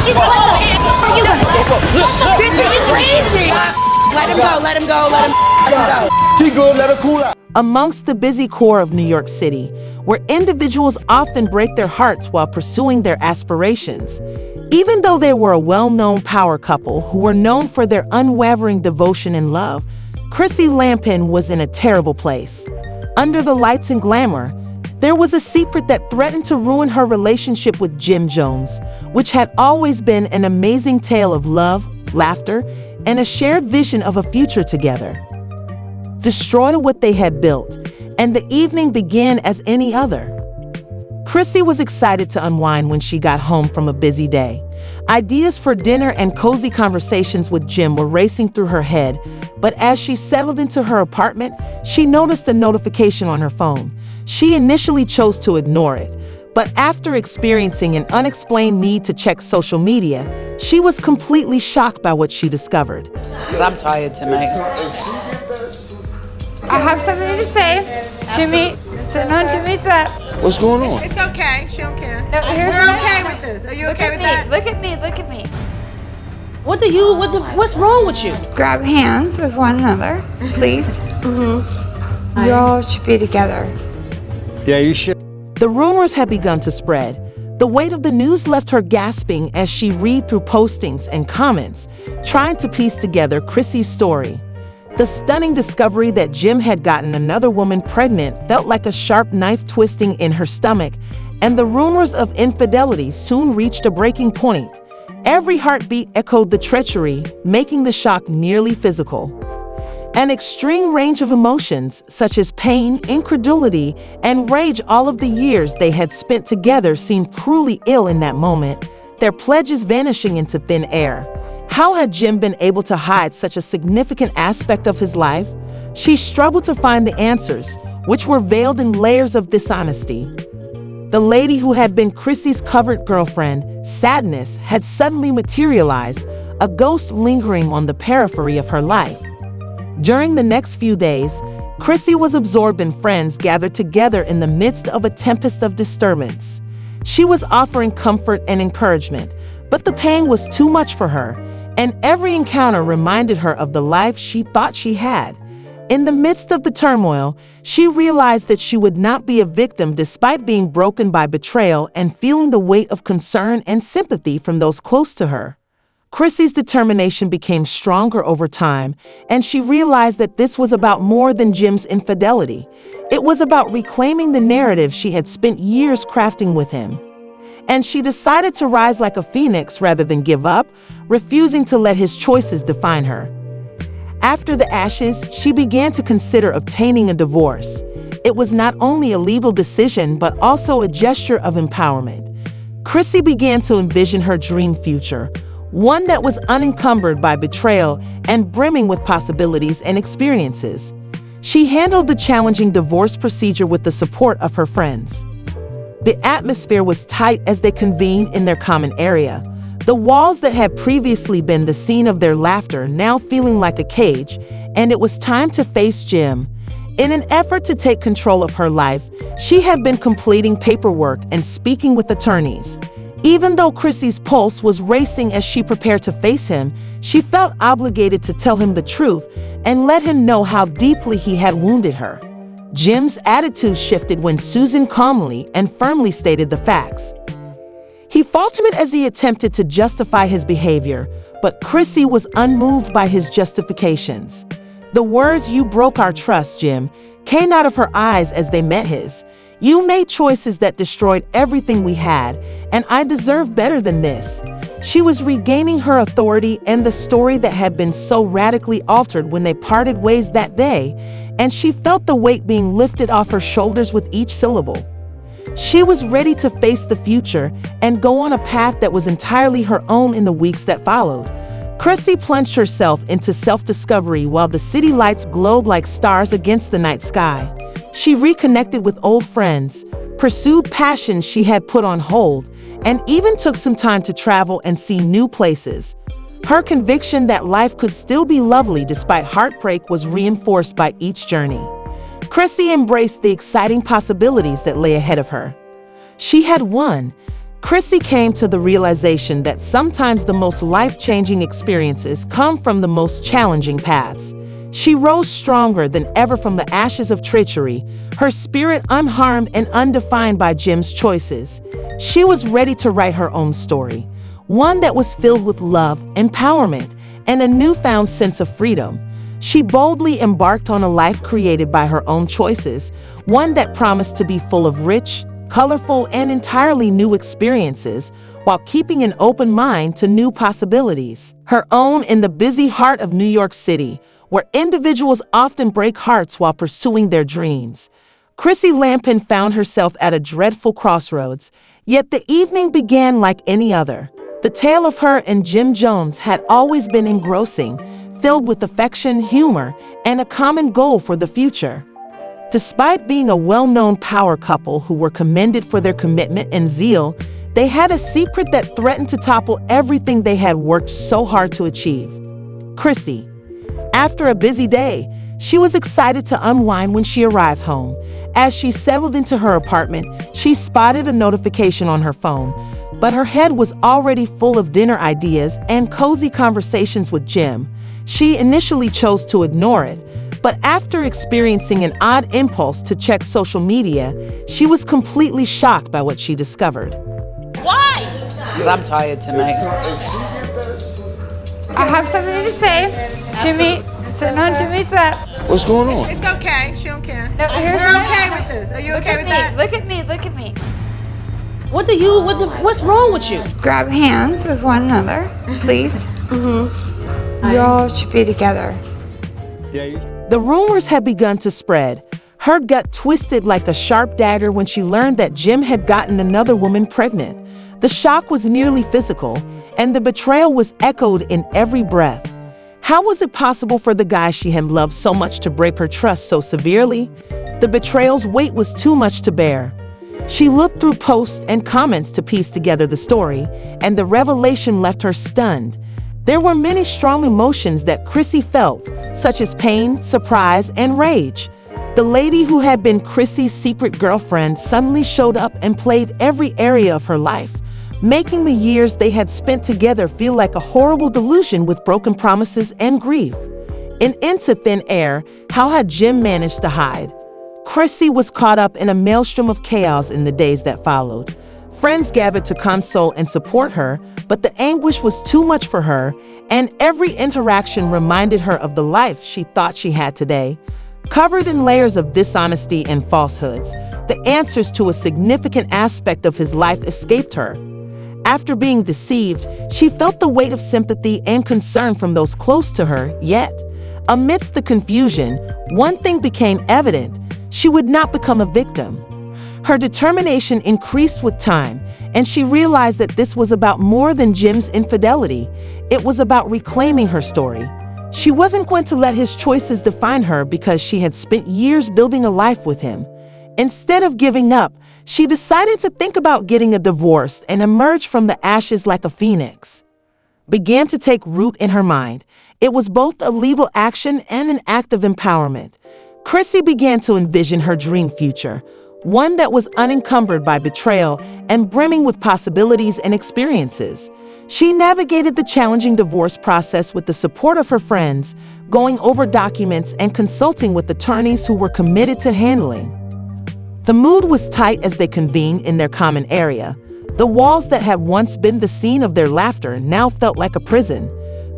Are you gonna? This is crazy. Let him go, let him go, let him go. She good, let her cool out. Amongst the busy core of New York City, where individuals often break their hearts while pursuing their aspirations, even though they were a well-known power couple who were known for their unwavering devotion and love, Chrissy Lampkin was in a terrible place. Under the lights and glamour, there was a secret that threatened to ruin her relationship with Jim Jones, which had always been an amazing tale of love, laughter, and a shared vision of a future together. Destroy what they had built, and the evening began as any other. Chrissy was excited to unwind when she got home from a busy day. Ideas for dinner and cozy conversations with Jim were racing through her head, but as she settled into her apartment, she noticed a notification on her phone. She initially chose to ignore it, but after experiencing an unexplained need to check social media, she was completely shocked by what she discovered. Because I'm tired tonight. I have something to say. Jimmy, sitting on Jimmy's lap. What's going on? It's okay. She don't care. No, here's We're what okay I- with this. Are you Look okay at with me. that? Look at me. Look at me. What's wrong with you? Grab hands with one another, please. You all should be together. Yeah, you should. The rumors had begun to spread. The weight of the news left her gasping as she read through postings and comments, trying to piece together Chrissy's story. The stunning discovery that Jim had gotten another woman pregnant felt like a sharp knife twisting in her stomach, and the rumors of infidelity soon reached a breaking point. Every heartbeat echoed the treachery, making the shock nearly physical. An extreme range of emotions, such as pain, incredulity, and rage, all of the years they had spent together seemed cruelly ill in that moment, their pledges vanishing into thin air. How had Jim been able to hide such a significant aspect of his life? She struggled to find the answers, which were veiled in layers of dishonesty. The lady who had been Chrissy's covert girlfriend, Sadness, had suddenly materialized, a ghost lingering on the periphery of her life. During the next few days, Chrissy was absorbed in friends gathered together in the midst of a tempest of disturbance. She was offering comfort and encouragement, but the pain was too much for her, and every encounter reminded her of the life she thought she had. In the midst of the turmoil, she realized that she would not be a victim despite being broken by betrayal and feeling the weight of concern and sympathy from those close to her. Chrissy's determination became stronger over time, and she realized that this was about more than Jim's infidelity. It was about reclaiming the narrative she had spent years crafting with him. And she decided to rise like a phoenix rather than give up, refusing to let his choices define her. After the ashes, she began to consider obtaining a divorce. It was not only a legal decision, but also a gesture of empowerment. Chrissy began to envision her dream future, one that was unencumbered by betrayal and brimming with possibilities and experiences. She handled the challenging divorce procedure with the support of her friends. The atmosphere was tight as they convened in their common area, the walls that had previously been the scene of their laughter now feeling like a cage, and it was time to face Jim. In an effort to take control of her life, she had been completing paperwork and speaking with attorneys. Even though Chrissy's pulse was racing as she prepared to face him, she felt obligated to tell him the truth and let him know how deeply he had wounded her. Jim's attitude shifted when Susan calmly and firmly stated the facts. He faltered as he attempted to justify his behavior, but Chrissy was unmoved by his justifications. The words, "You broke our trust, Jim," came out of her eyes as they met his. "You made choices that destroyed everything we had, and I deserve better than this." She was regaining her authority and the story that had been so radically altered when they parted ways that day, and she felt the weight being lifted off her shoulders with each syllable. She was ready to face the future and go on a path that was entirely her own in the weeks that followed. Chrissy plunged herself into self-discovery while the city lights glowed like stars against the night sky. She reconnected with old friends, pursued passions she had put on hold, and even took some time to travel and see new places. Her conviction that life could still be lovely despite heartbreak was reinforced by each journey. Chrissy embraced the exciting possibilities that lay ahead of her. She had won. Chrissy came to the realization that sometimes the most life-changing experiences come from the most challenging paths. She rose stronger than ever from the ashes of treachery, her spirit unharmed and undefined by Jim's choices. She was ready to write her own story, one that was filled with love, empowerment, and a newfound sense of freedom. She boldly embarked on a life created by her own choices, one that promised to be full of rich, colorful, and entirely new experiences, while keeping an open mind to new possibilities. Her own in the busy heart of New York City, where individuals often break hearts while pursuing their dreams. Chrissy Lampkin found herself at a dreadful crossroads, yet the evening began like any other. The tale of her and Jim Jones had always been engrossing, filled with affection, humor, and a common goal for the future. Despite being a well-known power couple who were commended for their commitment and zeal, they had a secret that threatened to topple everything they had worked so hard to achieve. Chrissy. After a busy day, she was excited to unwind when she arrived home. As she settled into her apartment, she spotted a notification on her phone, but her head was already full of dinner ideas and cozy conversations with Jim. She initially chose to ignore it, but after experiencing an odd impulse to check social media, she was completely shocked by what she discovered. Why? Because I'm tired tonight. I have something to say. Jimmy, sitting on Jimmy's lap. What's going on? It's okay. She don't care. No, here's We're what okay happened. with this. Are you Look okay at with me. that? Look at me. Look at me. What's wrong with you? Grab hands with one another, please. You all should be together. Yeah, you The rumors had begun to spread. Her gut twisted like a sharp dagger when she learned that Jim had gotten another woman pregnant. The shock was nearly physical, and the betrayal was echoed in every breath. How was it possible for the guy she had loved so much to break her trust so severely? The betrayal's weight was too much to bear. She looked through posts and comments to piece together the story, and the revelation left her stunned. There were many strong emotions that Chrissy felt, such as pain, surprise, and rage. The lady who had been Chrissy's secret girlfriend suddenly showed up and played every area of her life, making the years they had spent together feel like a horrible delusion with broken promises and grief. Into thin air, how had Jim managed to hide? Chrissy was caught up in a maelstrom of chaos in the days that followed. Friends gathered to console and support her, but the anguish was too much for her, and every interaction reminded her of the life she thought she had today. Covered in layers of dishonesty and falsehoods, the answers to a significant aspect of his life escaped her. After being deceived, she felt the weight of sympathy and concern from those close to her, yet, amidst the confusion, one thing became evident: she would not become a victim. Her determination increased with time, and she realized that this was about more than Jim's infidelity. It was about reclaiming her story. She wasn't going to let his choices define her because she had spent years building a life with him. Instead of giving up, she decided to think about getting a divorce and emerge from the ashes like a phoenix. Began to take root in her mind. It was both a legal action and an act of empowerment. Chrissy began to envision her dream future, one that was unencumbered by betrayal and brimming with possibilities and experiences. She navigated the challenging divorce process with the support of her friends, going over documents and consulting with attorneys who were committed to handling. The mood was tight as they convened in their common area. The walls that had once been the scene of their laughter now felt like a prison.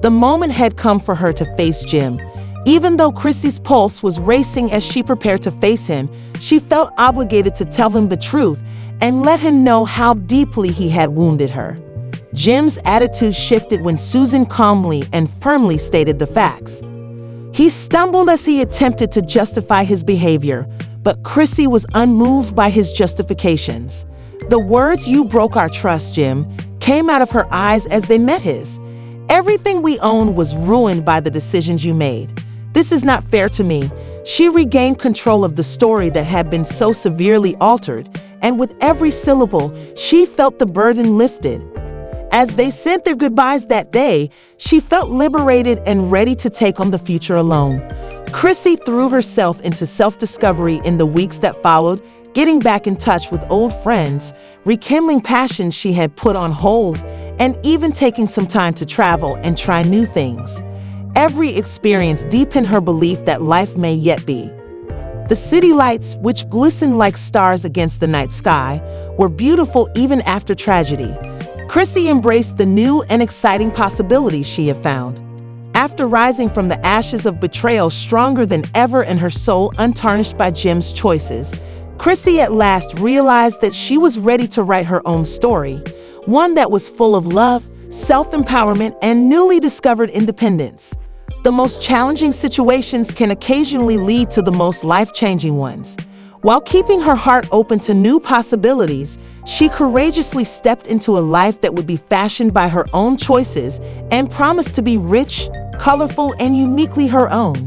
The moment had come for her to face Jim. Even though Chrissy's pulse was racing as she prepared to face him, she felt obligated to tell him the truth and let him know how deeply he had wounded her. Jim's attitude shifted when Susan calmly and firmly stated the facts. He stumbled as he attempted to justify his behavior, but Chrissy was unmoved by his justifications. The words "you broke our trust, Jim," came out of her eyes as they met his. "Everything we own was ruined by the decisions you made. This is not fair to me." She regained control of the story that had been so severely altered, and with every syllable, she felt the burden lifted. As they said their goodbyes that day, she felt liberated and ready to take on the future alone. Chrissy threw herself into self-discovery in the weeks that followed, getting back in touch with old friends, rekindling passions she had put on hold, and even taking some time to travel and try new things. Every experience deepened her belief that life may yet be. The city lights, which glistened like stars against the night sky, were beautiful even after tragedy. Chrissy embraced the new and exciting possibilities she had found. After rising from the ashes of betrayal stronger than ever and her soul untarnished by Jim's choices, Chrissy at last realized that she was ready to write her own story, one that was full of love, self-empowerment, and newly discovered independence. The most challenging situations can occasionally lead to the most life-changing ones. While keeping her heart open to new possibilities, she courageously stepped into a life that would be fashioned by her own choices and promised to be rich, colorful, and uniquely her own.